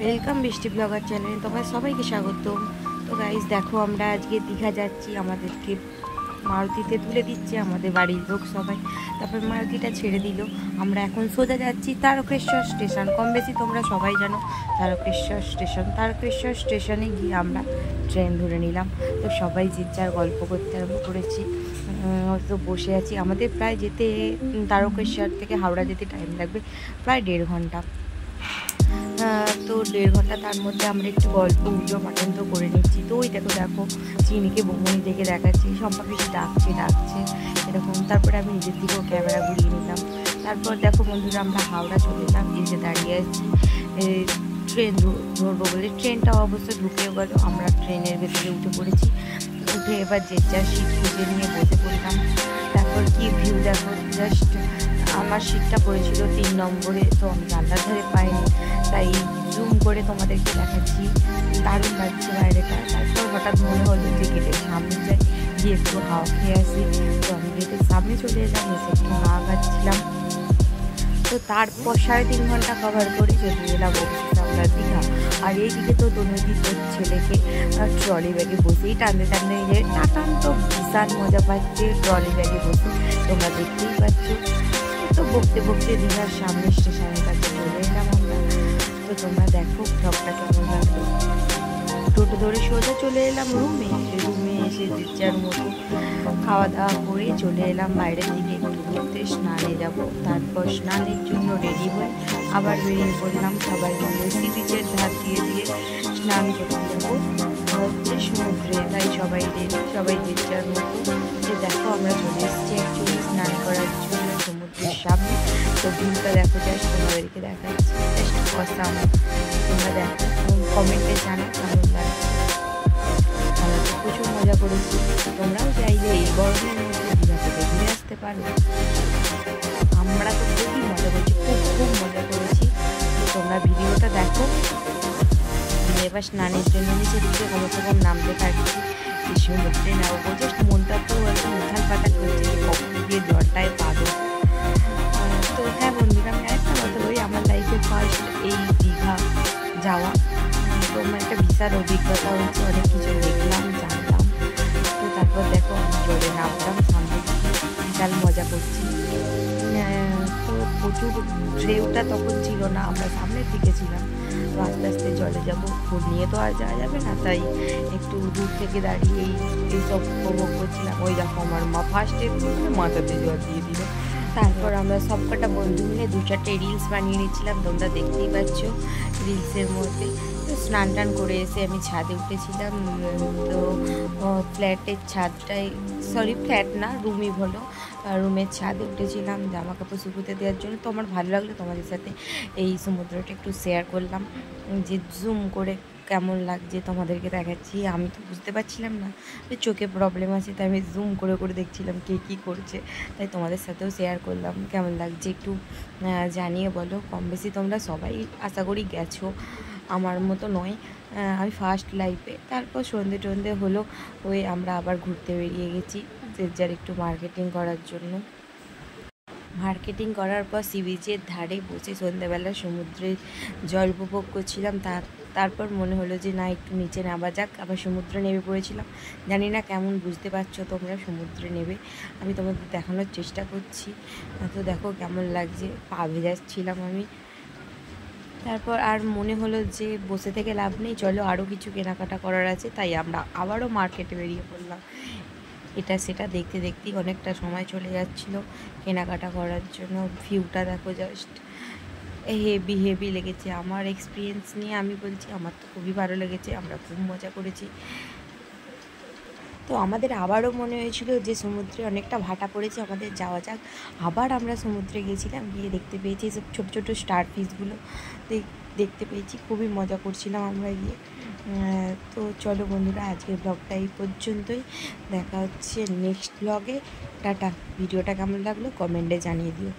Welcome বৃষ্টি blogger চ্যানেলে তোমার সবাইকে স্বাগত। তো গাইজ দেখো, আমরা আজকে দীঘা যাচ্ছি। আমাদেরকে মারুতিতে তুলে দিচ্ছে আমাদের বাড়ির লোক সবাই। তারপর মারুতিটা ছেড়ে দিল। আমরা এখন সোজা যাচ্ছি তারকেশ্বর স্টেশন। কম বেশি তোমরা সবাই জানো তারকেশ্বর স্টেশন। তারকেশ্বর স্টেশনে গিয়ে আমরা ট্রেন ধরে নিলাম। তো সবাই যে যার গল্প করতে আরম্ভ করেছি। তো বসে আছি। আমাদের প্রায় যেতে তারকেশ্বর থেকে হাওড়া যেতে টাইম লাগবে প্রায় 1.5 ঘন্টা। তো 1.5 ঘন্টা, তার মধ্যে আমরা একটু গল্প পুজো মাটন তো করে নিচ্ছি। তো ওই দেখো দেখো চিনিকে বমনি দেখে দেখাচ্ছি, সম্পা বেশি ডাকছে এরকম। তারপরে আমি নিজের দিকেও ক্যামেরা ঘুরিয়ে নিলাম। তারপর দেখো বন্ধুরা, আমরা হাওড়া চলে এলাম। এসে দাঁড়িয়ে আছি ট্রেন ধরবো বলে। ট্রেনটা অবশ্য ঢুকেও গেল। আমরা ট্রেনের ভেতরে উঠে পড়েছি। উঠে এবার যে যার সিট খুঁজে নিয়ে বসে পড়লাম। তারপর কি ভিউ দেখো, জাস্ট আমার সিটটা পড়েছিল 3 নম্বরে। তো আমি জানলার ধারে পাইনি, তাই জুম করে তোমাদেরকে দেখাচ্ছি। দারুণ লাগছে বাইরেটা। তারপর হঠাৎ মনে হলো যে গেটের সামনে যাই, গিয়ে একটু হাওয়া খেয়ে আসি। তো আমি গেটের সামনে চলে এলাম, এসে একটু হাওয়া খাচ্ছিলাম। তো তারপর 3.5 ঘন্টা কভার করে চলে এলাম অবশেষে আমরা দীঘা। আর এইদিকে তো তনুদি তোর ছেলেকে ট্রলি ব্যাগে বসেই টানতে টানতে নিজে টাটান তো বিশাল মজা পাচ্ছে ট্রলি ব্যাগে বসে, তোমরা দেখতেই পাচ্ছ। তো বকতে বকতে দীঘার সামনে স্টেশনের কাছে চলে এলাম আমরা। তো তোমরা দেখো ব্লগটা কেমন লাগলো। টোটো ধরে সোজা চলে এলাম রুমে এসে যে যার মতো খাওয়া দাওয়া করে চলে এলাম বাইরের দিকে একটু ঘুরতে, স্নানে যাব। তারপর স্নানের জন্য রেডি হয়ে আবার বেরিয়ে পড়লাম সবাই মিলে সি বিচের ধার দিয়ে স্নান করতে যাবো হচ্ছে সমুদ্রে। তাই সবাই রেডি, সবাই যে যার মতো। যে দেখো আমরা চলে এসেছি অ্যাকচুয়ালি স্নান করার জন্য সমুদ্রের সামনে। তো ভিউটা দেখো, জাস্ট তোমাদেরকে দেখাচ্ছি, জাস্ট অসাম। তোমরা দেখো, কমেন্টে জানো কেমন লাগছে। আমরা তো প্রচুর মজা করেছি। তোমরাও চাইলে এই গরমের মধ্যে দীঘা থেকে ঘুরে আসতে পারো। আমরা তো খুবই মজা করেছি, খুব মজা করেছি। তো তোমরা ভিডিওটা দেখো। এবার স্নানের জন্য নিচের দিকে কমসে কম নামতে থাকছি। সমুদ্রে নামবো, জাস্ট মনটা তো একদম উথাল পাতাল করছে যে কখন গিয়ে জলটায় পাবো। তো হ্যাঁ বন্ধুরা, আমি আরেকটা কথা বলি, আমার লাইফে ফার্স্ট এই দীঘা যাওয়া। তো আমার একটা বিশাল অভিজ্ঞতা হচ্ছে, অনেক কিছু দেখলাম, জানলাম। তো তারপর দেখো আমি জলে নামলাম, সামনে বিশাল মজা করছি। তো প্রচুর ঢেউটা তখন ছিল না, আমরা সামনের দিকে ছিলাম। তো আস্তে আস্তে জলে যাবো, ফোন নিয়ে তো আর যাওয়া যাবে না, তাই একটু দূর থেকে দাঁড়িয়ে এইসব উপভোগ করছিলাম। ওই দেখো আমার মা ফার্স্টে মাথাতে জল দিয়ে দিল। তারপর আমরা সবকটা বন্ধু মিলে 2-4টে রিলস বানিয়ে নিচ্ছিলাম, তোমরা দেখতেই পাচ্ছ রিলসের মধ্যে। তো স্নান টান করে এসে আমি ছাদে উঠেছিলাম। তো ফ্ল্যাটের ছাদটাই, সরি ফ্ল্যাট না, রুমই হলো, রুমের ছাদে উঠেছিলাম জামা কাপড় শুকোতে দেওয়ার জন্য। তো আমার ভালো লাগলো তোমাদের সাথে এই সমুদ্রটা একটু শেয়ার করলাম, যে জুম করে কেমন লাগছে তোমাদেরকে দেখাচ্ছি। আমি তো বুঝতে পারছিলাম না, চোখে প্রবলেম আছে, তাই আমি জুম করে করে দেখছিলাম কে কী করছে। তাই তোমাদের সাথেও শেয়ার করলাম, কেমন লাগছে একটু জানিয়ে বলো। কম বেশি তোমরা সবাই আশা করি গেছো, আমার মতো নয়। আমি ফার্স্ট লাইফে। তারপর সন্ধে টন্ধে হলো, ওই আমরা আবার ঘুরতে বেরিয়ে গেছি যে যার একটু মার্কেটিং করার জন্য। মার্কেটিং করার পর সি বিচের ধারে বসে সন্ধ্যাবেলা সমুদ্রের জল উপভোগ করছিলাম। তারপর মনে হলো যে না, একটু নিচে নামা যাক। আবার সমুদ্রে নেমে পড়েছিলাম। জানি না কেমন বুঝতে পারছো তোমরা সমুদ্রে নেবে, আমি তোমাদের দেখানোর চেষ্টা করছি। তো দেখো কেমন লাগছে, পা ভেজাচ্ছিলাম আমি। তারপর আর মনে হলো যে বসে থেকে লাভ নেই, চলো আরও কিছু কেনাকাটা করার আছে। তাই আমরা আবারও মার্কেটে বেরিয়ে পড়লাম। এটা সেটা দেখতে দেখতেই অনেকটা সময় চলে যাচ্ছিলো কেনাকাটা করার জন্য। ভিউটা দেখো, জাস্ট হেভি লেগেছে। আমার এক্সপিরিয়েন্স নিয়ে আমি বলছি, আমার তো খুবই ভালো লেগেছে, আমরা খুব মজা করেছি। তো আমাদের আবারও মনে হয়েছিল যে সমুদ্রে অনেকটা ভাটা পড়েছে, আমাদের যাওয়া যাক। আবার আমরা সমুদ্রে গিয়েছিলাম, গিয়ে দেখতে পেয়েছি সব ছোটো ছোটো স্টার ফিশগুলো দেখতে পেয়েছি, খুবই মজা করছিলাম আমরা গিয়ে। তো চলো বন্ধুরা, আজকের ব্লগটা এই পর্যন্তই। দেখা হচ্ছে নেক্সট ব্লগে। টাটা। ভিডিওটা কেমন লাগলো কমেন্টে জানিয়ে দিও।